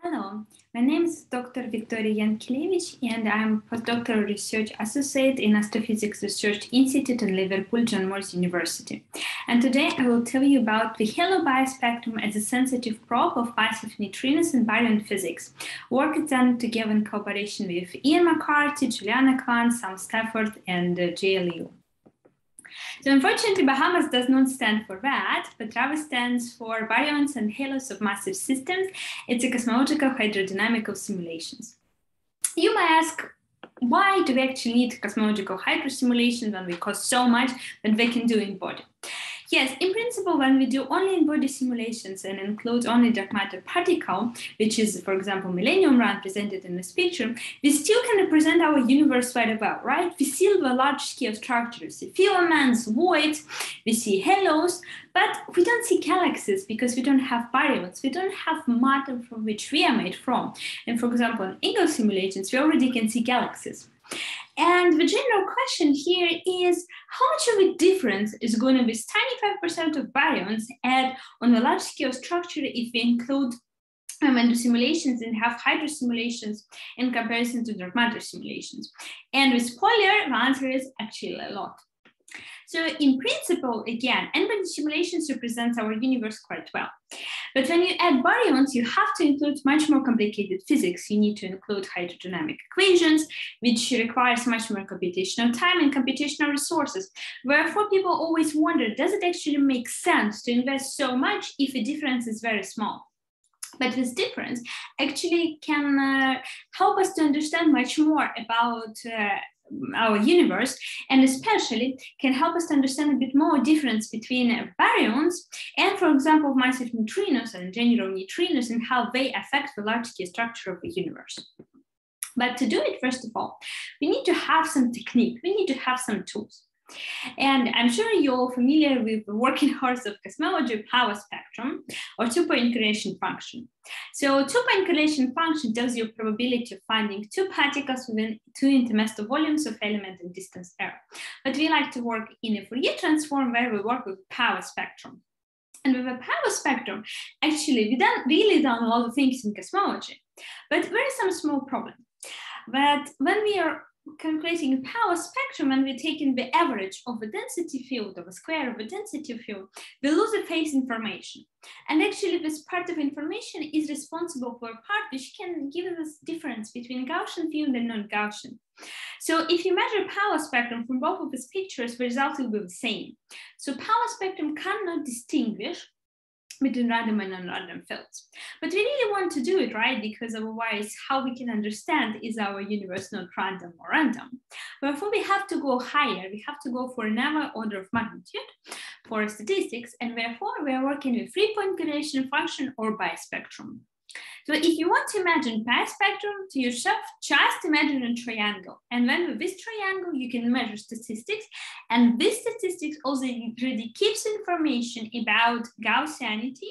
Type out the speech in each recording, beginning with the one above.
Hello, my name is Dr. Victoria Yankelevich, and I'm postdoctoral research associate in Astrophysics Research Institute in Liverpool, John Moores University. And today I will tell you about the HALO bispectrum as a sensitive probe of massive neutrinos and baryon physics. Work is done together in cooperation with Ian McCarthy, Juliana Kwan, Sam Stafford, and JLU. So unfortunately, BAHAMAS does not stand for that, but rather stands for baryons and halos of massive systems. It's a cosmological hydrodynamical simulations. You may ask, why do we actually need cosmological hydro simulations when we cost so much that we can do in body? Yes, in principle, when we do only in-body simulations and include only dark matter particle, which is, for example, Millennium Run presented in this picture, we still can represent our universe very well, right? We see the large-scale structures, we see filaments, voids, we see halos, but we don't see galaxies because we don't have baryons. We don't have matter from which we are made from. And for example, in Eagle simulations, we already can see galaxies. And the general question here is, how much of a difference is going to be 95% of baryons add on a large scale structure if we include do simulations and have hydro simulations in comparison to dark matter simulations? And with spoiler, the answer is actually a lot. So in principle, again, n-body simulations represent our universe quite well. But when you add baryons, you have to include much more complicated physics. You need to include hydrodynamic equations, which requires much more computational time and computational resources. Therefore, people always wonder, does it actually make sense to invest so much if the difference is very small? But this difference actually can help us to understand much more about our universe, and especially can help us to understand a bit more difference between baryons and, for example, massive neutrinos and general neutrinos and how they affect the large-scale structure of the universe. But to do it, first of all, we need to have some technique, we need to have some tools. And I'm sure you're all familiar with the working horse of cosmology, power spectrum, or two-point correlation function. So two-point correlation function tells you probability of finding two particles within two intermestal volumes of element and distance error. But we like to work in a Fourier transform where we work with power spectrum. And with a power spectrum, actually, we really done a lot of things in cosmology. But there is some small problem. But when we are calculating a power spectrum and we're taking the average of the density field, of a square of the density field, we lose the phase information. And actually this part of information is responsible for a part which can give us difference between Gaussian field and non-Gaussian. So if you measure power spectrum from both of these pictures, the result will be the same. So power spectrum cannot distinguish between random and non-random fields. But we really want to do it, right? Because otherwise, how we can understand is our universe not random or random? Therefore, we have to go higher. We have to go for another order of magnitude for statistics, and therefore, we are working with three-point correlation function or bispectrum. So if you want to imagine bispectrum to yourself, just imagine a triangle. And then with this triangle, you can measure statistics. And this statistics also really keeps information about Gaussianity.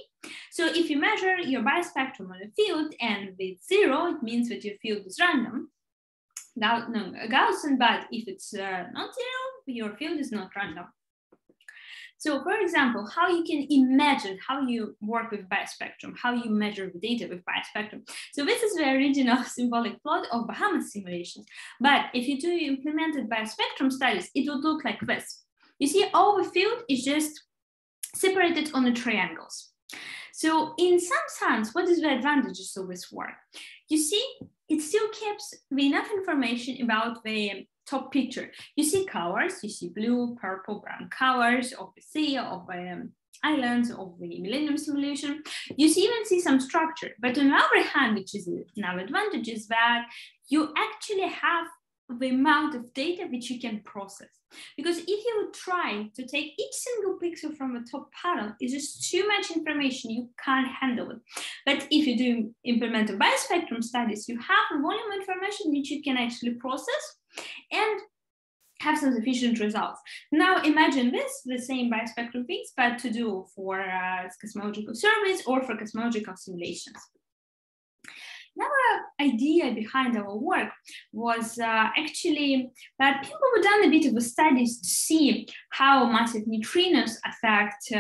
So if you measure your bispectrum on a field and with 0, it means that your field is random. Gaussian, but if it's not 0, your field is not random. So for example, how you can imagine how you work with bispectrum, how you measure the data with bispectrum. So this is the original symbolic plot of BAHAMAS simulations. But if you do implemented bispectrum studies, it would look like this. You see, all the field is just separated on the triangles. So in some sense, what is the advantages of this work? You see, it still keeps enough information about the top picture. You see colors, you see blue, purple, brown colors of the sea, of the islands, of the Millennium simulation. You even see some structure. But on the other hand, which is another advantage, is that you actually have the amount of data which you can process. Because if you would try to take each single pixel from the top panel, it's just too much information, you can't handle it. But if you do implement a bispectrum studies, you have a volume information which you can actually process and have some sufficient results. Now imagine this, the same bispectrum things, but to do for cosmological surveys or for cosmological simulations. Our idea behind our work was actually that people have done a bit of a studies to see how massive neutrinos affect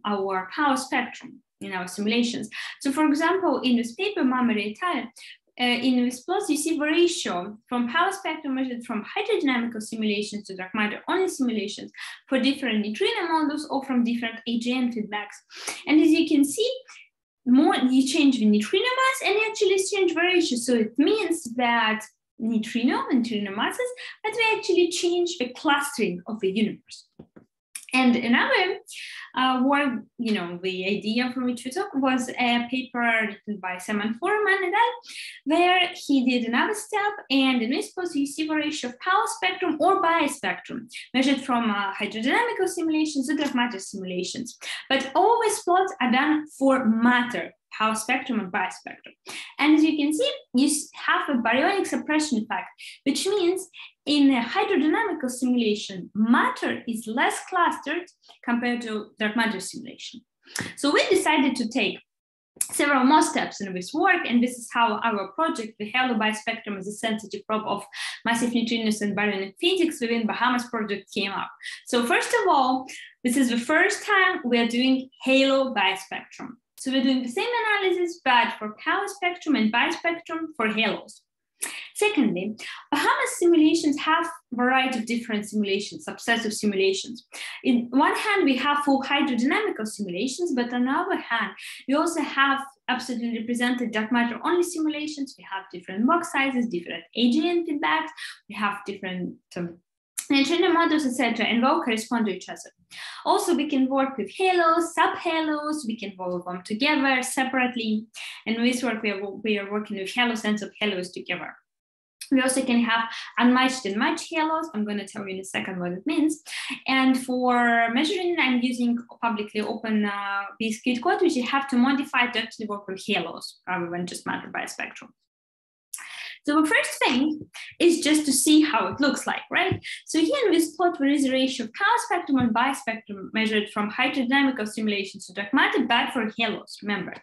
our power spectrum in our simulations. So for example, in this paper, Mamere et al., in this plot, you see the ratio from power spectrum measured from hydrodynamical simulations to dark matter only simulations for different neutrino models or from different AGN feedbacks. And as you can see, more you change the neutrino mass and you actually change the ratio. So it means that neutrino masses, but we actually change the clustering of the universe. And another work, the idea from which we took was a paper written by Simon Foreman et al., where he did another step. And in this post, you see the ratio of power spectrum or bispectrum measured from hydrodynamical simulations to dark matter simulations. But all these plots are done for matter, power spectrum and bispectrum. And as you can see, you have a baryonic suppression effect, which means in a hydrodynamical simulation, matter is less clustered compared to dark matter simulation. So we decided to take several more steps in this work, and this is how our project, the Halo Bispectrum as a sensitive probe of massive neutrinos and baryonic physics within BAHAMAS project came up. So first of all, this is the first time we are doing Halo Bispectrum. So we're doing the same analysis, but for power spectrum and bispectrum for halos. Secondly, BAHAMAS simulations have a variety of different simulations, subsets of simulations. In one hand, we have full hydrodynamical simulations, but on the other hand, we also have absolutely represented dark matter only simulations. We have different box sizes, different AGN feedbacks, we have different neutrino models, etc., and they all correspond to each other. Also, we can work with halos, sub-halos, we can evolve them together separately. And in this work, we are working with halos and sub-halos together. We also can have unmatched and matched halos. I'm going to tell you in a second what it means. And for measuring, I'm using publicly open BSQL code, which you have to modify to actually work with halos rather than just matter bispectrum. So the first thing is just to see how it looks like, right? So here in this plot, there is a ratio of power spectrum and bispectrum measured from hydrodynamical simulations to dark matter, but for halos, remember.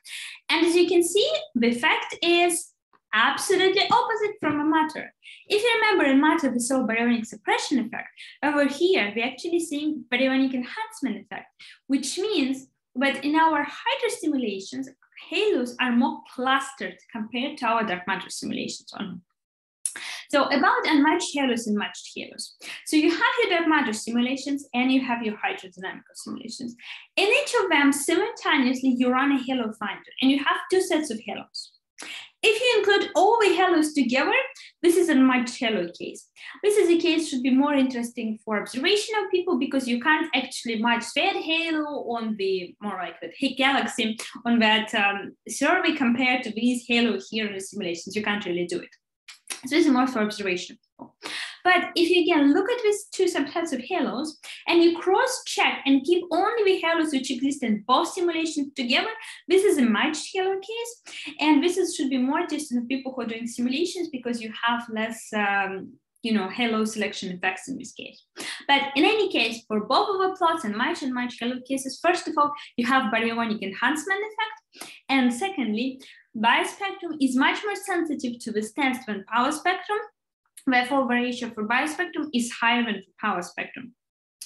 And as you can see, the effect is absolutely opposite from a matter. If you remember in matter, we saw baryonic suppression effect. Over here, we're actually seeing baryonic enhancement effect, which means that in our hydro simulations, halos are more clustered compared to our dark matter simulations. So about unmatched halos and matched halos. So you have your dark matter simulations and you have your hydrodynamical simulations. In each of them, simultaneously, you run a halo finder and you have two sets of halos. If you include all the halos together, this is a matched halo case. This is a case should be more interesting for observational people because you can't actually match that halo on the more like the galaxy on that survey compared to these halos here in the simulations. You can't really do it. So this is more for observational people. But if you again look at these two subsets of halos and you cross-check and keep only the halos which exist in both simulations together, this is a matched halo case. And this should be more interesting to people who are doing simulations because you have less halo selection effects in this case. But in any case, for both of the plots and matched halo cases, first of all, you have baryonic enhancement effect. And secondly, bispectrum is much more sensitive to this test than power spectrum. Therefore, the ratio for bispectrum is higher than for power spectrum.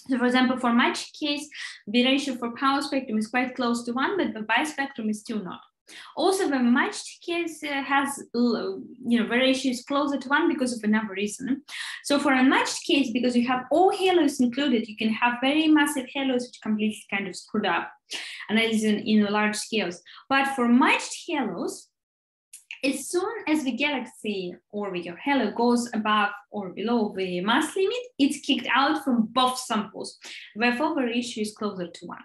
So for example, for matched case, the ratio for power spectrum is quite close to 1, but the bispectrum is still not. Also, the matched case has, the ratio is closer to 1 because of another reason. So for a matched case, because you have all halos included, you can have very massive halos which completely kind of screwed up, and that is in large scales. But for matched halos, as soon as the galaxy or your halo goes above or below the mass limit, it's kicked out from both samples. Therefore, the ratio is closer to 1.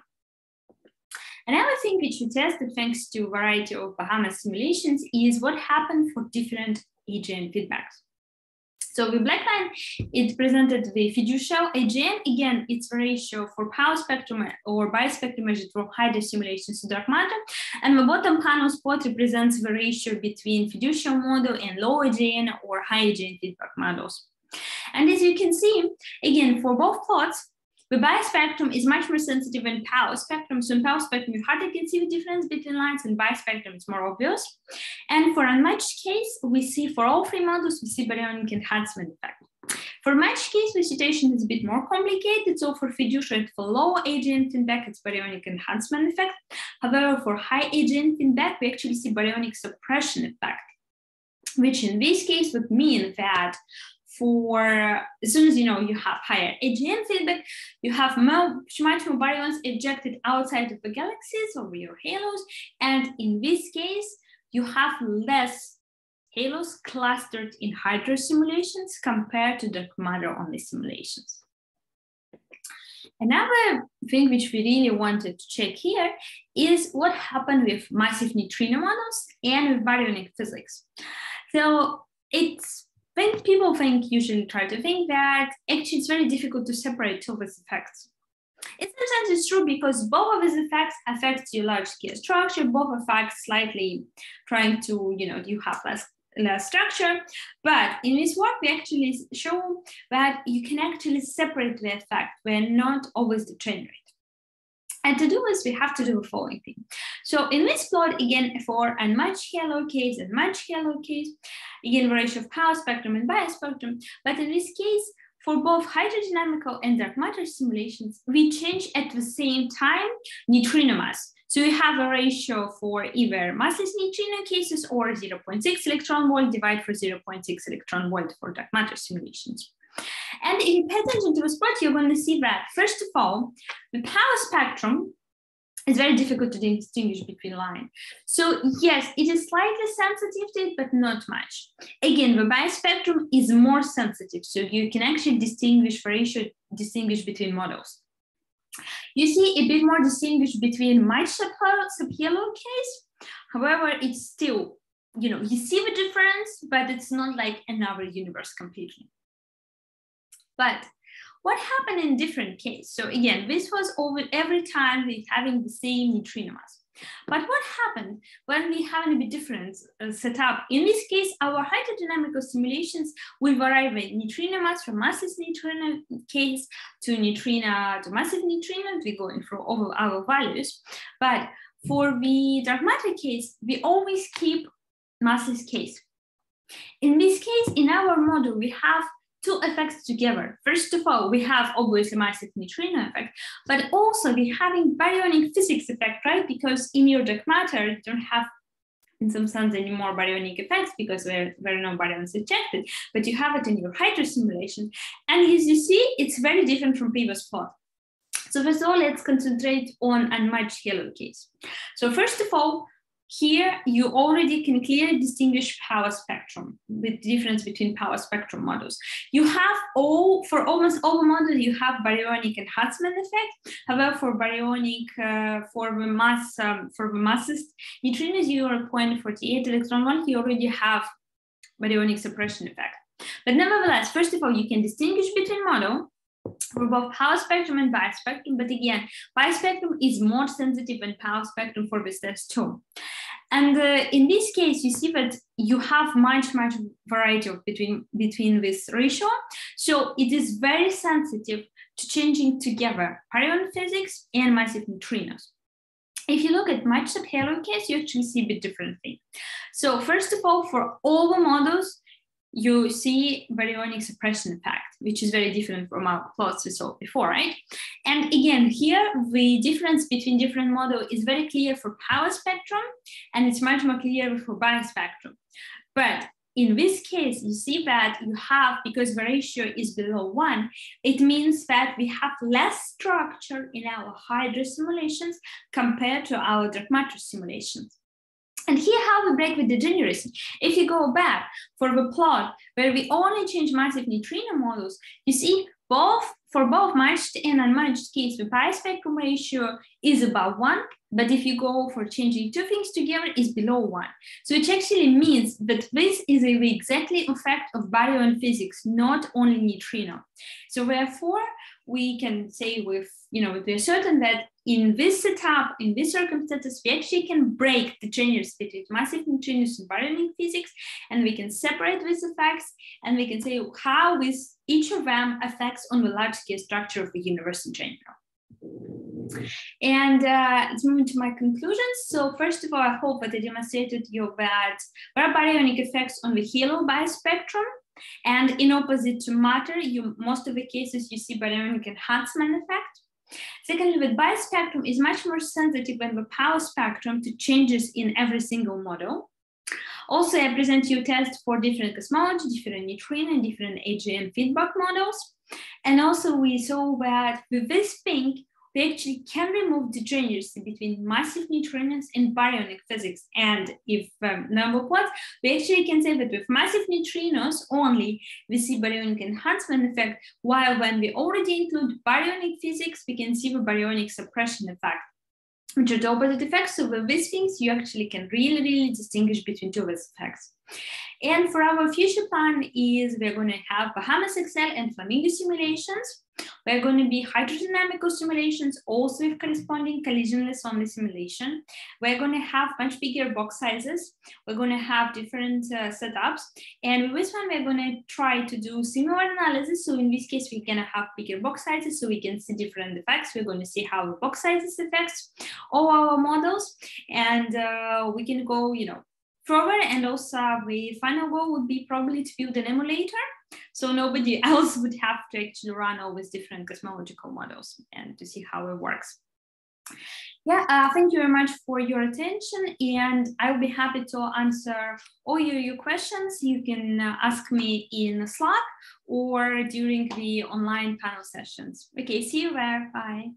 Another thing which we tested thanks to a variety of BAHAMAS simulations is what happened for different AGN feedbacks. So the black line, it presented the fiducial AGN. Again, it's the ratio for power spectrum or bispectrum measured from hydro simulations to dark matter. And the bottom panel spot represents the ratio between fiducial model and low AGN or high AGN feedback models. And as you can see, again, for both plots, The bispectrum is much more sensitive than power spectrum. So in power spectrum, you hardly can see the difference between lines, and bispectrum is more obvious. And for unmatched case, we see for all three models, we see baryonic enhancement effect. For matched case, the situation is a bit more complicated. So for fiduciary, for low AGN feedback, it's baryonic enhancement effect. However, for high AGN feedback, we actually see baryonic suppression effect, which in this case would mean that for as soon as you have higher AGN feedback, you have much more baryons ejected outside of the galaxies over your halos. And in this case, you have less halos clustered in hydro simulations compared to dark matter-only simulations. Another thing which we really wanted to check here is what happened with massive neutrino models and with baryonic physics. So when people usually try to think that actually it's very difficult to separate two of these effects. In some sense, it's true because both of these effects affect your large scale structure, both effects slightly trying to, you have less structure. But in this work, we actually show that you can actually separate the effect where not always degenerate. And to do this, we have to do the following thing. So in this plot, again, for unmatched halo case and matched halo case, again, the ratio of power spectrum and bispectrum. But in this case, for both hydrodynamical and dark matter simulations, we change at the same time neutrino mass. So we have a ratio for either massless neutrino cases or 0.6 electron volt divided for 0.6 electron volt for dark matter simulations. And if you pay attention to this plot, you're going to see that, first of all, the power spectrum is very difficult to distinguish between lines. So yes, it is slightly sensitive to it, but not much. Again, the bispectrum is more sensitive, so you can actually distinguish between models. You see a bit more distinguish between matched subhalo case. However, it's still, you see the difference, but it's not like another universe completely. But what happened in different case? So again, this was over every time we're having the same neutrino mass. But what happened when we have a bit different setup? In this case, our hydrodynamical simulations will vary with neutrino mass from massless neutrino case to neutrino to massive neutrino. We go in for all our values. But for the dark matter case, we always keep massless case. In this case, in our model, we have two effects together. First of all, we have obviously massive neutrino effect, but also we're having baryonic physics effect, right? Because in your dark matter, you don't have, in some sense, any more baryonic effects because there are no baryons ejected, but you have it in your hydro simulation. And as you see, it's very different from previous plot. So first of all, let's concentrate on unmatched halo case. So first of all, here you already can clearly distinguish power spectrum with the difference between power spectrum models. You have for almost all the models, you have baryonic enhancement effect. However, for baryonic, for the massest neutrinos, you are 0.48 electron volt, you already have baryonic suppression effect. But nevertheless, first of all, you can distinguish between model for both power spectrum and bispectrum, but again, bispectrum is more sensitive than power spectrum for this test too. And in this case, you see that you have much variety of between this ratio. So it is very sensitive to changing together baryon physics and massive neutrinos. If you look at matched subhalo case, you actually see a bit different thing. So first of all, for all the models, you see baryonic suppression effect, which is very different from our plots we saw before, right? And again, here, the difference between different models is very clear for power spectrum, and it's much more clear for bispectrum. But in this case, you see that you have, because the ratio is below 1, it means that we have less structure in our hydro simulations compared to our dark matter simulations. And here how we break with degeneracy. If you go back for the plot where we only change massive neutrino models, you see for both matched and unmatched case, the bispectrum ratio is above 1, but if you go for changing two things together, is below 1. So it actually means that this is the exactly effect of baryon physics, not only neutrino. So therefore, we can say we're certain that in this setup, in these circumstances, we actually can break the changes between massive neutrinos and baryonic physics, and we can separate these effects, and we can say how each of them affects on the large-scale structure of the universe in general. And let's move into my conclusions. So first of all, I hope that I demonstrated you that there are baryonic effects on the halo bispectrum. And in opposite to matter, most of the cases you see baryonic enhancement effect. Secondly, the bispectrum is much more sensitive than the power spectrum to changes in every single model. Also, I present you tests for different cosmology, different neutrino, and different AGN feedback models. And also we saw that with this pink, we actually can remove degeneracy between massive neutrinos and baryonic physics. And if number plots, we actually can say that with massive neutrinos only, we see baryonic enhancement effect, while when we already include baryonic physics, we can see the baryonic suppression effect, which are the opposite effects. So with these things, you actually can really distinguish between two of these effects. And for our future plan is we're going to have BAHAMAS XL and Flamingo simulations. We're going to be hydrodynamical simulations, also with corresponding collisionless only simulation. We're going to have much bigger box sizes. We're going to have different setups. And with this one, we're going to try to do similar analysis. So in this case, we're going to have bigger box sizes so we can see different effects. We're going to see how the box sizes affects all our models. And we can go, further. And also the final goal would be probably to build an emulator. So nobody else would have to actually run all these different cosmological models and to see how it works. Yeah, thank you very much for your attention, and I will be happy to answer all your questions. You can ask me in Slack or during the online panel sessions. Okay, see you there. Bye.